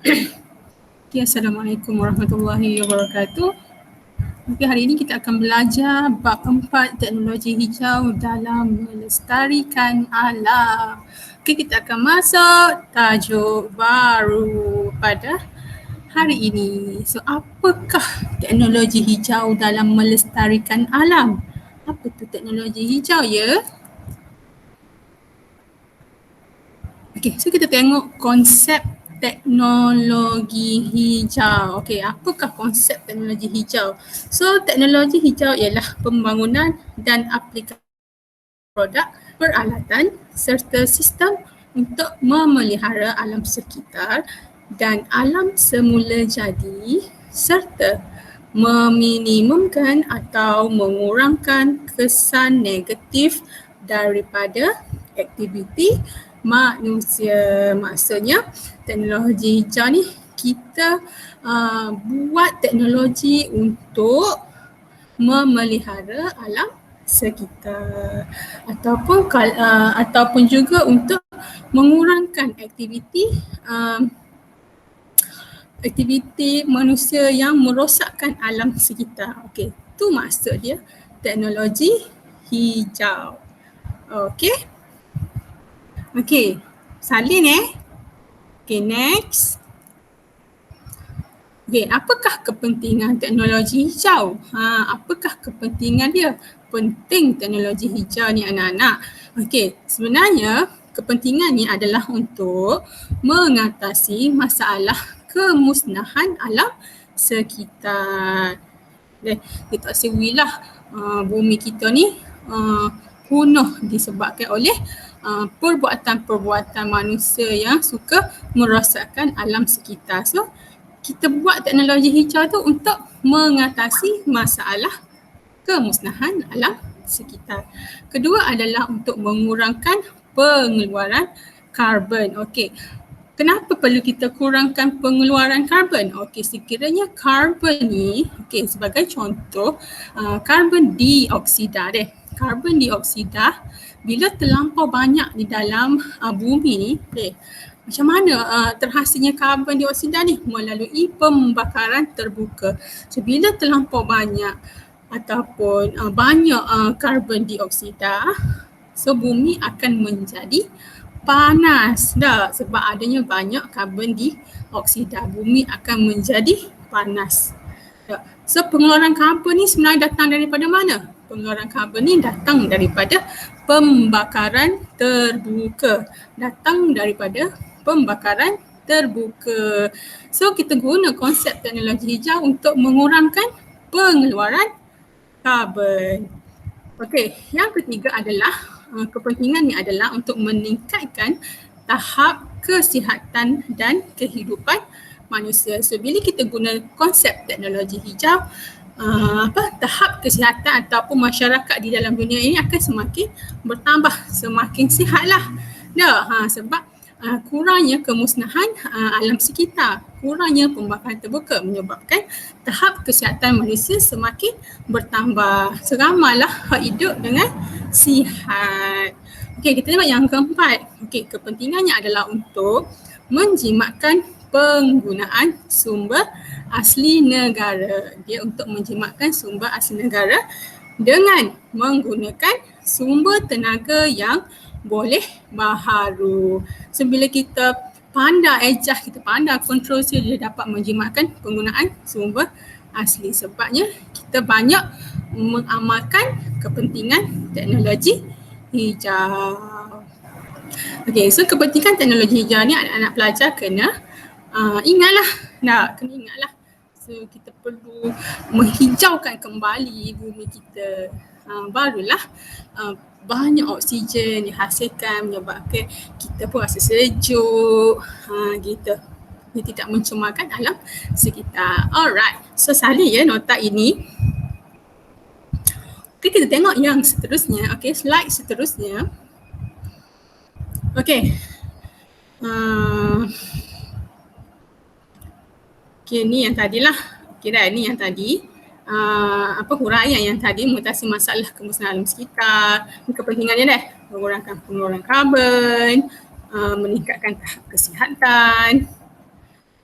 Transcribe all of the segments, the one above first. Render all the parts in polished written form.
Okay, Assalamualaikum warahmatullahi wabarakatuh. Okay, hari ini kita akan belajar bab 4 teknologi hijau dalam melestarikan alam. Okay, kita akan masuk tajuk baru pada hari ini. So, apakah teknologi hijau dalam melestarikan alam? Apa tu teknologi hijau ya? Okay, so kita tengok konsep teknologi hijau. Okey, apakah konsep teknologi hijau? So, teknologi hijau ialah pembangunan dan aplikasi produk, peralatan serta sistem untuk memelihara alam sekitar dan alam semula jadi serta meminimumkan atau mengurangkan kesan negatif daripada aktiviti manusia. Maksudnya teknologi hijau ni kita buat teknologi untuk memelihara alam sekitar ataupun juga untuk mengurangkan aktiviti manusia yang merosakkan alam sekitar. Okey, tu maksud dia teknologi hijau. Okey. Okey, salin Okey, next. Okey, apakah kepentingan teknologi hijau? Apakah kepentingan dia? Penting teknologi hijau ni anak-anak. Okey, sebenarnya kepentingan ni adalah untuk mengatasi masalah kemusnahan alam sekitar. Kita akui bumi kita ni punah disebabkan oleh perbuatan-perbuatan manusia yang suka merosakkan alam sekitar. So, kita buat teknologi hijau tu untuk mengatasi masalah kemusnahan alam sekitar. Kedua adalah untuk mengurangkan pengeluaran karbon. Okey. Kenapa perlu kita kurangkan pengeluaran karbon? Okey, sekiranya karbon ni, okey, sebagai contoh, karbon dioksida Karbon dioksida bila terlampau banyak di dalam bumi ni, macam mana terhasilnya karbon dioksida ni? Melalui pembakaran terbuka. So, bila terlampau banyak ataupun banyak karbon dioksida, so bumi akan menjadi panas dah sebab adanya banyak karbon dioksida. Bumi akan menjadi panas. So, pengeluaran karbon ni sebenarnya datang daripada mana? Pengeluaran karbon ni datang daripada pembakaran terbuka. So, kita guna konsep teknologi hijau untuk mengurangkan pengeluaran karbon. Okey, yang ketiga adalah kepentingannya adalah untuk meningkatkan tahap kesihatan dan kehidupan manusia. So, bila kita guna konsep teknologi hijau, tahap kesihatan ataupun masyarakat di dalam dunia ini akan semakin bertambah, semakin sihatlah. Sebab kurangnya kemusnahan alam sekitar, kurangnya pembakaran terbuka menyebabkan tahap kesihatan manusia semakin bertambah. Seramalah hidup dengan sihat. Okey, kita tengok yang keempat. Okey, kepentingannya adalah untuk menjimatkan penggunaan sumber asli negara. Dia untuk menjimatkan sumber asli negara dengan menggunakan sumber tenaga yang boleh baharu. So, bila kita pandai kita pandai kontrol, dia dapat menjimatkan penggunaan sumber asli. Sebabnya kita banyak mengamalkan kepentingan teknologi hijau. Okey, so kepentingan teknologi hijau ni anak-anak pelajar kena ingatlah. So, kita perlu menghijaukan kembali bumi kita. Barulah banyak oksigen dihasilkan menyebabkan kita pun rasa sejuk. Gitu. Dia tidak mencemarkan alam sekitar. Alright. So, salin nota ini. Okay, kita tengok yang seterusnya. Okay, slide seterusnya. Okay. Okay, ni yang tadilah. Kira ni yang tadi. Huraian yang tadi, mengatasi masalah kemusnahan alam sekitar. Kepentingannya mengurangkan pengeluaran karbon, meningkatkan tahap kesihatan.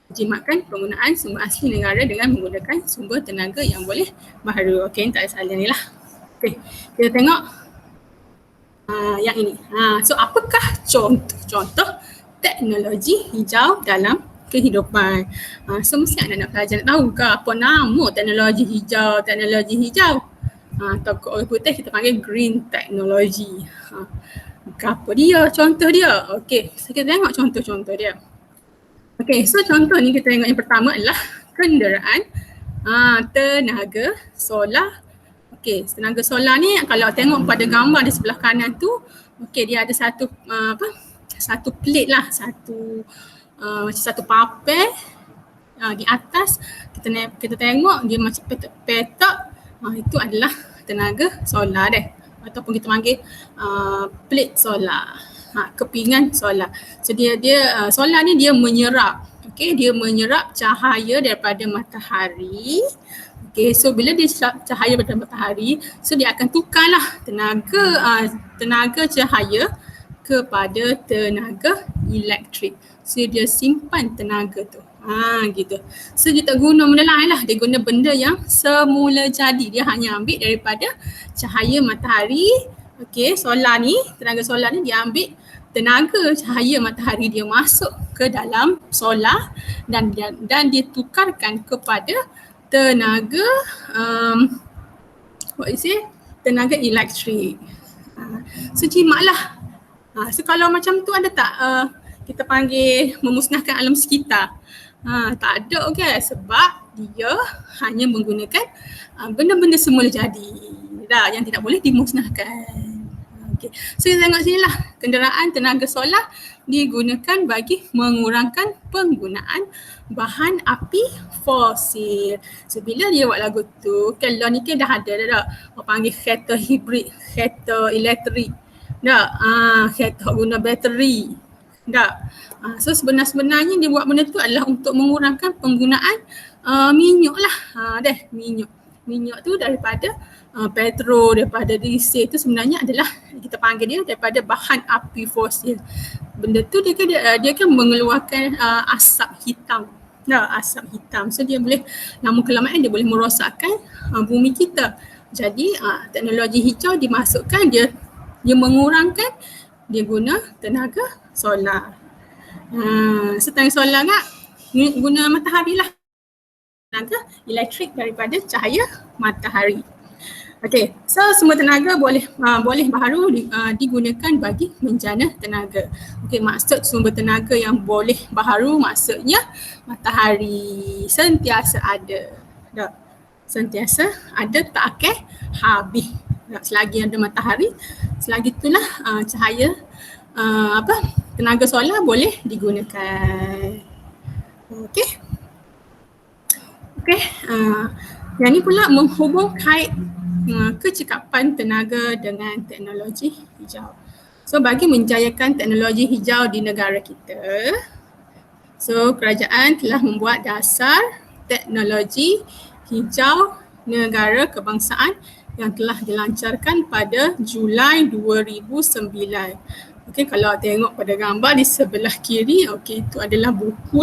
jimatkan penggunaan sumber asli negara dengan menggunakan sumber tenaga yang boleh baharu. Okey, tak ada salah ni lah. Okey, kita tengok yang ini. So apakah contoh teknologi hijau dalam kehidupan? So mesti anak-anak pelajar nak tahu ke apa nama teknologi hijau, atau orang putih kita panggil green technology. Apa dia, contoh dia? Okey, so kita tengok contoh-contoh dia. Okey, so contoh ni kita tengok yang pertama adalah kenderaan tenaga solar. Okey, tenaga solar ni kalau tengok pada gambar di sebelah kanan tu, okey dia ada satu satu plate lah, macam satu papel di atas. Kita tengok dia macam petak. Itu adalah tenaga solar deh, ataupun kita panggil plate solar, kepingan solar. So dia solar ni dia menyerap, okey, dia menyerap cahaya daripada matahari. Okey, so bila dia serap cahaya daripada matahari, so dia akan tukarlah tenaga cahaya kepada tenaga elektrik. So dia simpan tenaga tu. Gitu. So dia tak guna benda lain lah. Dia guna benda yang semula jadi. Dia hanya ambil daripada cahaya matahari. Okey, solar ni, tenaga solar ni dia ambil tenaga cahaya matahari dia masuk ke dalam solar dan dia tukarkan kepada tenaga tenaga elektrik. So jimatlah. So kalau macam tu ada tak kita panggil memusnahkan alam sekitar? Tak ada, okey, sebab dia hanya menggunakan benda-benda semula jadi yang tidak boleh dimusnahkan. Okey, so kita tengok sini lah, kenderaan tenaga solar digunakan bagi mengurangkan penggunaan bahan api fosil. So bila dia buat lagu tu, kalau ni dah ada dah, orang panggil kereta hibrid, kereta elektrik dah, kereta guna bateri dah. So sebenarnya dia buat benda tu adalah untuk mengurangkan penggunaan minyak lah. Minyak tu daripada petrol, daripada diesel tu sebenarnya adalah kita panggil dia daripada bahan api fosil. Benda tu dia kan mengeluarkan asap hitam. Asap hitam. So dia boleh lama kelamaan dia boleh merosakkan bumi kita. Jadi teknologi hijau dimasukkan, dia mengurangkan, dia guna tenaga solar. So tenaga solar kan guna matahari lah, tenaga elektrik daripada cahaya matahari. Okey, so semua tenaga boleh baharu digunakan bagi menjana tenaga. Okey, maksud sumber tenaga yang boleh baharu maksudnya matahari sentiasa ada. Sentiasa ada, tak akan habis. Selagi ada matahari, selagi itulah cahaya tenaga solar boleh digunakan. Okey. Yang ni pula menghubung kait kecekapan tenaga dengan teknologi hijau. So bagi menjayakan teknologi hijau di negara kita, so kerajaan telah membuat dasar teknologi hijau negara kebangsaan yang telah dilancarkan pada Julai 2009. Okey, kalau tengok pada gambar di sebelah kiri, okey, itu adalah buku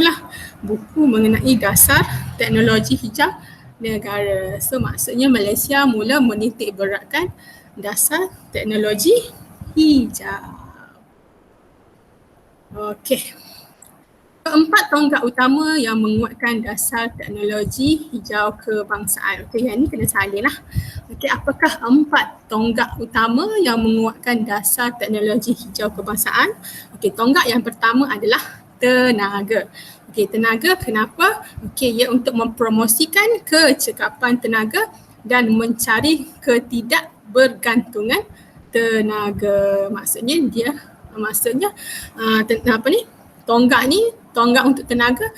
mengenai dasar teknologi hijau negara. So maksudnya Malaysia mula menitik beratkan dasar teknologi hijau. Okey. Keempat tonggak utama yang menguatkan dasar teknologi hijau kebangsaan. Okey, yang ni kena salin lah. Okey, apakah empat tonggak utama yang menguatkan dasar teknologi hijau kebangsaan? Okey, tonggak yang pertama adalah tenaga. Okey, tenaga kenapa? Okey, ia untuk mempromosikan kecekapan tenaga dan mencari ketidakbergantungan tenaga. Maksudnya tonggak untuk tenaga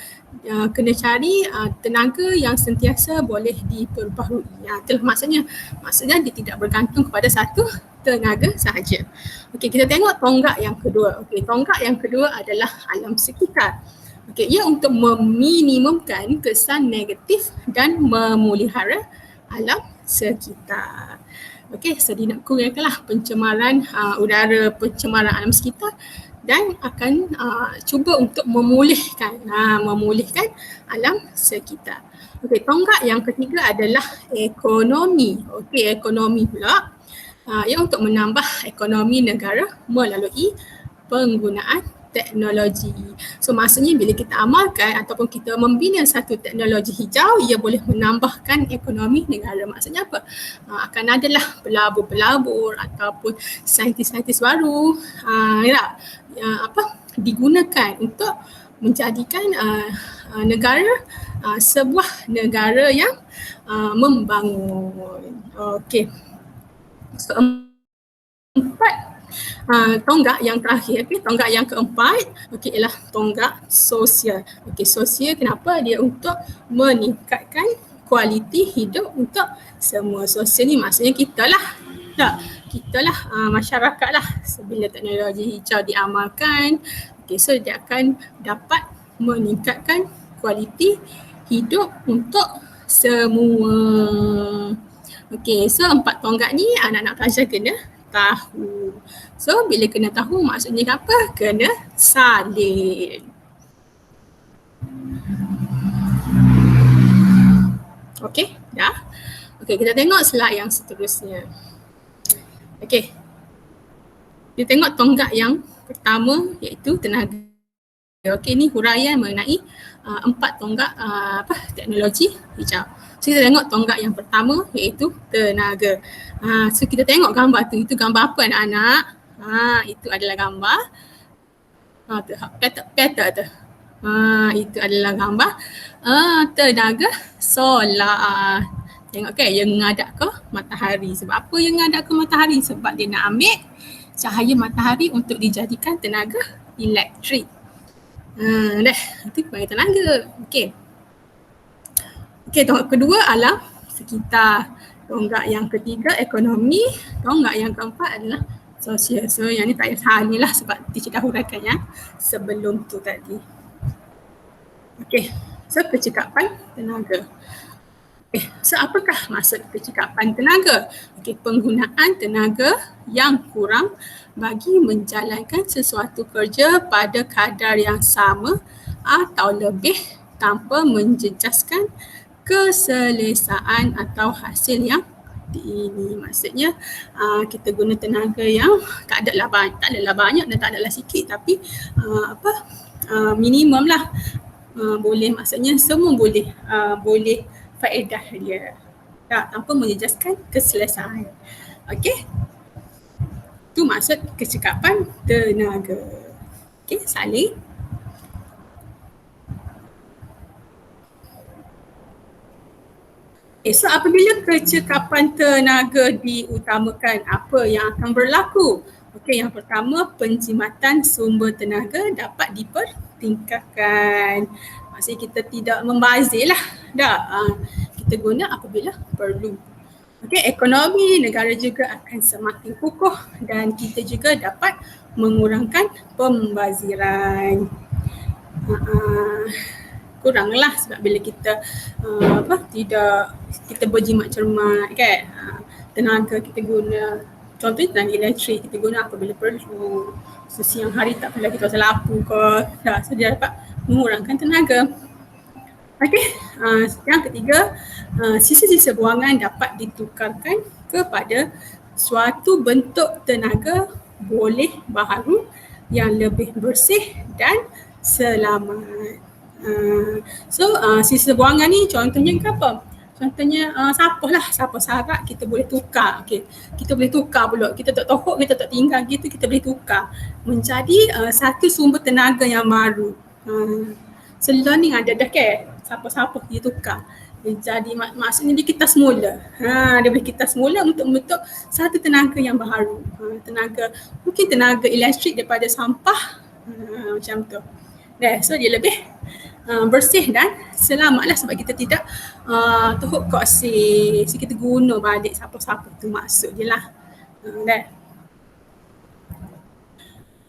kena cari tenaga yang sentiasa boleh diperbaharui. Itulah maksudnya dia tidak bergantung kepada satu tenaga sahaja. Okey, kita tengok tonggak yang kedua. Okey, tonggak yang kedua adalah alam sekitar. Okey, ia untuk meminimumkan kesan negatif dan memelihara alam sekitar. Okey, so dia nak kurangkanlah pencemaran udara, pencemaran alam sekitar dan akan cuba untuk memulihkan alam sekitar. Okey, tonggak yang ketiga adalah ekonomi. Okey, ekonomi pula yang untuk menambah ekonomi negara melalui penggunaan teknologi. So maksudnya bila kita amalkan ataupun kita membina satu teknologi hijau, ia boleh menambahkan ekonomi negara. Maksudnya apa? Akan adalah pelabur-pelabur ataupun saintis-saintis baru digunakan untuk menjadikan negara sebuah negara yang membangun. Okey. So, empat tonggak yang terakhir, tonggak yang keempat ialah tonggak sosial. Sosial kenapa? Dia untuk meningkatkan kualiti hidup untuk semua. Sosial ni maksudnya kita lah. Kita lah, masyarakat lah. So, bila teknologi hijau diamalkan, so dia akan dapat meningkatkan kualiti hidup untuk semua. So empat tonggak ni anak-anak pelajar kena tahu. So bila kena tahu maksudnya apa? Kena salin. Okey, dah. Okey, kita tengok slide yang seterusnya. Okey. Kita tengok tonggak yang pertama iaitu tenaga. Okey, ni huraian mengenai empat tonggak teknologi hijau. So kita tengok tonggak yang pertama iaitu tenaga. So kita tengok gambar tu, itu gambar apa anak-anak? Itu adalah gambar peta tu. Itu adalah gambar tenaga solar. Tengok kan yang menghadap ke matahari. Sebab apa yang menghadap ke matahari? Sebab dia nak ambil cahaya matahari untuk dijadikan tenaga elektrik. Dah, itu panggil tenaga. Okey, tonggak kedua adalah sekitar. Tonggak yang ketiga ekonomi. Tonggak yang keempat adalah sosial. So yang ni tak payah hal ni lah sebab teacher dah huraikan yang sebelum tu tadi. Okey, so percakapan tenaga. So apakah maksud percakapan tenaga? Penggunaan tenaga yang kurang bagi menjalankan sesuatu kerja pada kadar yang sama atau lebih tanpa menjejaskan keselesaan atau hasil yang ini. Maksudnya kita guna tenaga yang tak adalah banyak dan tak adalah sikit, tapi minimum lah. Boleh, maksudnya semua boleh faedah dia tanpa menjejaskan keselesaan. Okey, itu maksud kecekapan tenaga. Okey, salin. So apabila kecekapan tenaga diutamakan, apa yang akan berlaku? Yang pertama, penjimatan sumber tenaga dapat dipertingkatkan. Maksudnya kita tidak membazir lah. Kita guna apabila perlu. Ekonomi negara juga akan semakin kukuh dan kita juga dapat mengurangkan pembaziran. Kuranglah sebab bila kita kita berjimat cermat kan, tenaga kita guna, contohnya tenaga elektrik kita guna apabila perlu. So siang hari tak perlu kita pasal lampu ke, so dia dapat mengurangkan tenaga. Yang ketiga, sisa-sisa buangan dapat ditukarkan kepada suatu bentuk tenaga boleh baharu yang lebih bersih dan selamat. Sisa buangan ni contohnya apa? Contohnya sampah sarak kita boleh tukar. Kita boleh tukar pula. Kita tak tohok, kita tak tinggal gitu, kita boleh tukar menjadi satu sumber tenaga yang baru. Selon ni ada dah kan? Sampah dia tukar. Jadi maksudnya dia kitas semula. Dia boleh kitas semula untuk membentuk satu tenaga yang baru. Mungkin tenaga elektrik daripada sampah. Macam tu. So dia lebih bersih dan selamatlah sebab kita tidak teruk koksir. So kita guna balik sampah-sampah tu, maksud dia lah.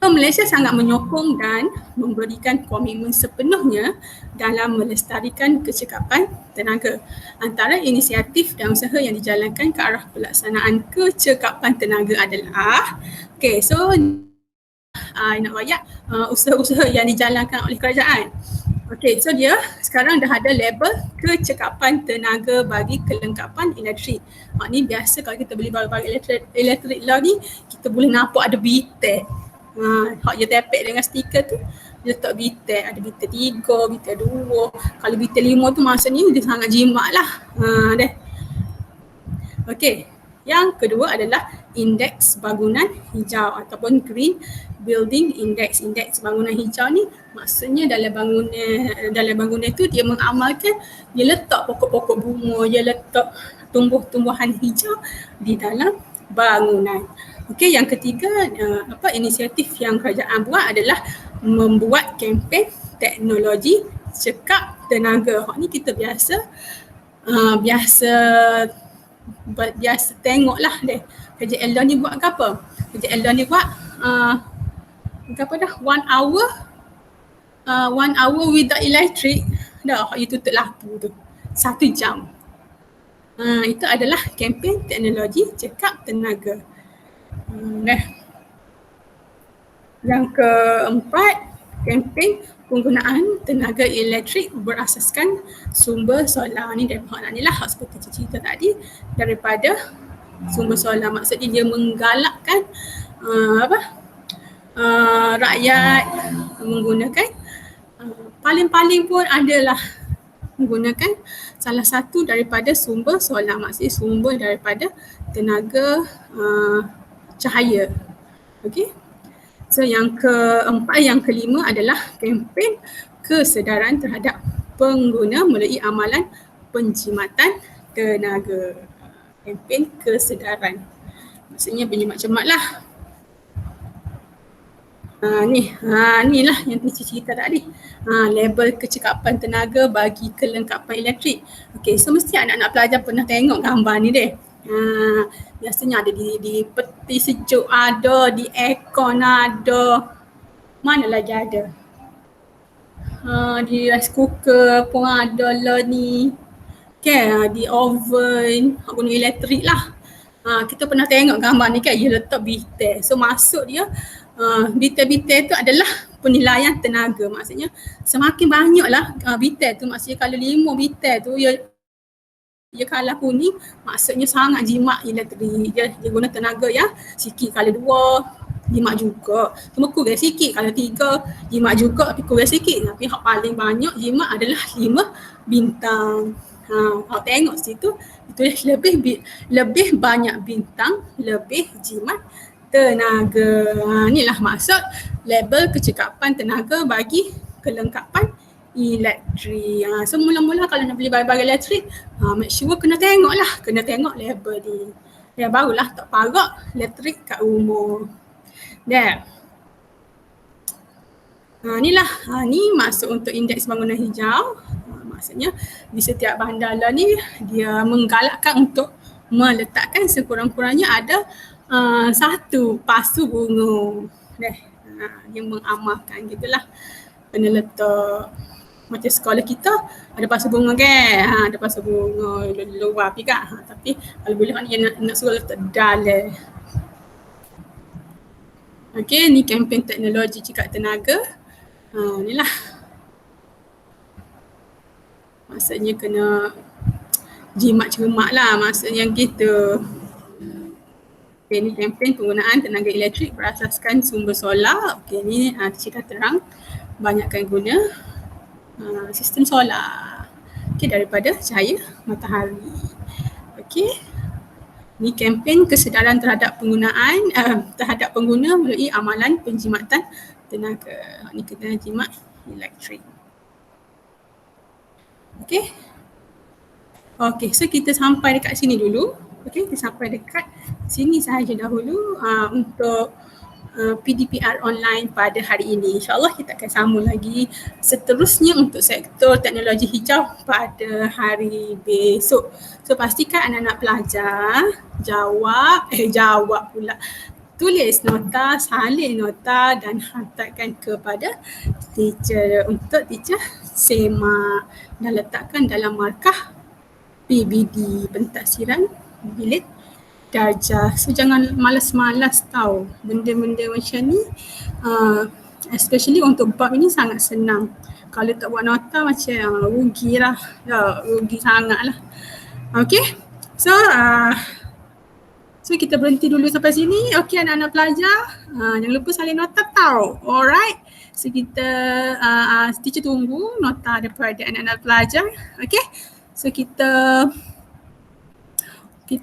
Malaysia sangat menyokong dan memberikan komitmen sepenuhnya dalam melestarikan kecekapan tenaga. Antara inisiatif dan usaha yang dijalankan ke arah pelaksanaan kecekapan tenaga adalah nak rakyat usaha-usaha yang dijalankan oleh kerajaan. Okey, so dia sekarang dah ada label kecekapan tenaga bagi kelengkapan elektrik. Ni biasa kalau kita beli barang-barang elektrik lah ni, kita boleh nampak ada BTEC. Hak dia tepek dengan stiker tu, dia letak BTEC, ada BTEC 3, BTEC 2. Kalau BTEC 5 tu maksudnya dia sangat jimat lah. Deh. Okey, yang kedua adalah indeks bangunan hijau ataupun Green Building Index. Indeks bangunan hijau ni maksudnya dalam bangunan tu dia mengamalkan, dia letak pokok-pokok bunga, dia letak tumbuh-tumbuhan hijau di dalam bangunan. Okey, yang ketiga inisiatif yang kerajaan buat adalah membuat kempen teknologi cekap tenaga. Hak ni kita biasa tengok lah deh. Kerja Elon ni buat apa? Kerja Elon ni buat apa dah? 1 hour without electric. Dah, you tutup lampu tu. 1 jam. Itu adalah kempen teknologi cekap tenaga. Yang keempat, kempen penggunaan tenaga elektrik berasaskan sumber solar. Ni daripada ni lah seperti cerita tadi, daripada sumber solar. Maksudnya dia menggalakkan rakyat menggunakan paling-paling pun adalah menggunakan salah satu daripada sumber solar. Maksudnya sumber daripada tenaga cahaya. Okey. So yang keempat, yang kelima adalah kempen kesedaran terhadap pengguna melalui amalan penjimatan tenaga. Kempen kesedaran. Maksudnya penjimat cermat lah. Ni lah yang cerita tadi. Label kecekapan tenaga bagi kelengkapan elektrik. Okey, so mesti anak-anak pelajar pernah tengok gambar ni deh. Biasanya ada di peti sejuk ada, di aircon ada. Mana lagi ada? Di rice cooker pun ada lah ni. Okay, di oven, guna elektrik lah. Kita pernah tengok gambar ni kan, dia letak BTEC. So maksud dia, BTEC tu adalah penilaian tenaga. Maksudnya semakin banyak lah BTEC tu. Maksudnya kalau 5 BTEC tu, dia kalah kuning, maksudnya sangat jimat elektrik. Dia guna tenaga yang sikit. Kalau 2, jimat juga. Cuma kurang sikit. Kalau 3, jimat juga tapi kurang sikit. Tapi yang paling banyak jimat adalah 5 bintang. Kalau tengok situ, itu lebih banyak bintang, lebih jimat tenaga. Inilah maksud label kecekapan tenaga bagi kelengkapan elektrik. So mula-mula kalau nak beli barang-barang elektrik, make sure kena tengok label ni. Ya, barulah tak parak elektrik kat rumah. Dah. Inilah, ni masuk untuk indeks bangunan hijau. Maksudnya di setiap bandar ni dia menggalakkan untuk meletakkan sekurang-kurangnya ada 1 pasu bunga. Dia mengamalkan gitulah. Kena letak macam sekolah kita ada pasu bunga kan. Ada pasu bunga luar juga. Tapi kalau boleh dia nak suruh letak dalam. Okey, ni kempen teknologi cekap tenaga. Inilah. Maksudnya kena jimat cermat lah, maksudnya gitu. Okay, ni kempen penggunaan tenaga elektrik berasaskan sumber solar. Okay, ni cerita terang banyakkan guna sistem solar. Okay, daripada cahaya matahari. Okay, ni kempen kesedaran terhadap terhadap pengguna melalui amalan penjimatan tenaga. Ni kena jimat elektrik. Okay. Okay, so kita sampai dekat sini dulu. Okay, kita sampai dekat sini sahaja dahulu untuk PDPR online pada hari ini. InsyaAllah kita akan sambung lagi seterusnya untuk sektor teknologi hijau pada hari besok. So pastikan anak-anak pelajar jawab pula. Tulis nota, salin nota dan hantarkan kepada teacher untuk teacher semak dan letakkan dalam markah PBD, pentadsiran bilik darjah. So jangan malas-malas tahu benda-benda macam ni. Especially untuk bab ini sangat senang. Kalau tak buat nota macam rugi lah. Rugi sangat lah. Okay. So kita berhenti dulu sampai sini. Okay anak-anak pelajar. Jangan lupa salin nota tau. Alright. So kita teacher tunggu nota daripada anak-anak pelajar. Okay. So kita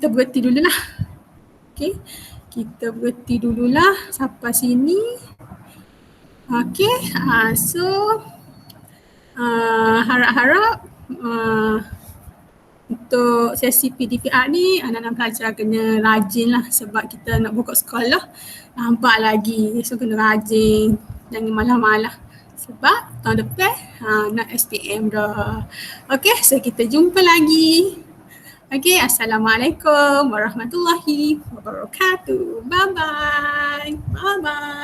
berhenti dululah. Okay. Kita berhenti dululah sampai sini. Okay. So harap-harap untuk sesi PDPR ni anak-anak pelajar kena rajin lah sebab kita nak buka sekolah nampak lagi. So kena rajin, jangan malah-malah sebab tahun depan nak SPM dah. Okay, so kita jumpa lagi. Okay, Assalamualaikum warahmatullahi wabarakatuh. Bye-bye. Bye-bye.